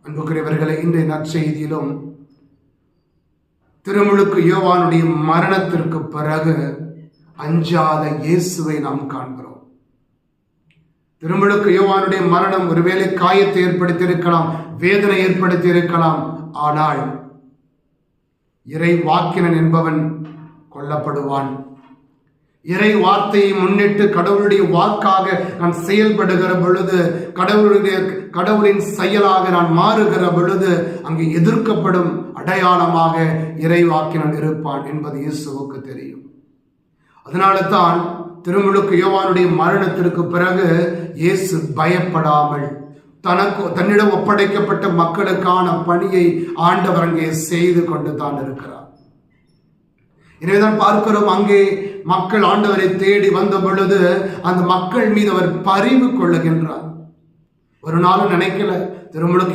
அன்புக்குரியவர்களை, இன்றைய நற்செய்தியிலும் திருமுழுக்கு யோவானுடைய மரணத்திற்கு பிறகு அஞ்சாத இயேசுவை நாம் காண்கிறோம். திருமுழுக்கு யோவானுடைய மரணம் ஒருவேளை காயத்தை ஏற்படுத்தியிருக்கலாம், வேதனை ஏற்படுத்தியிருக்கலாம். ஆனால் இறை வாக்கினன் என்பவன் கொல்லப்படுவான். இறை வார்த்தையை முன்னிட்டு கடவுளுடைய வாக்காக நான் செயல்படுகிற பொழுது, கடவுளின் செயலாக நான் மாறுகிற பொழுது அங்கு எதிர்க்கப்படும் அடையாளமாக இறை வாக்கினன் இருப்பான் என்பது இயேசுவுக்கு தெரியும். அதனால தான் திருமுழுக்கு யோவானுடைய மரணத்திற்கு பிறகு இயேசு பயப்படாமல் தன்னிடம் ஒப்படைக்கப்பட்ட மக்களுக்கான பணியை ஆண்டவர் அங்கே செய்து கொண்டு தான் இருக்கிறார். எனவேதான் பார்க்கிறோம், அங்கே மக்கள் ஆண்டவரை தேடி வந்த பொழுது அந்த மக்கள் மீது அவர் பரிவு கொள்ளுகின்றார். ஒரு நாளும் நினைக்கல திருமுழுக்கு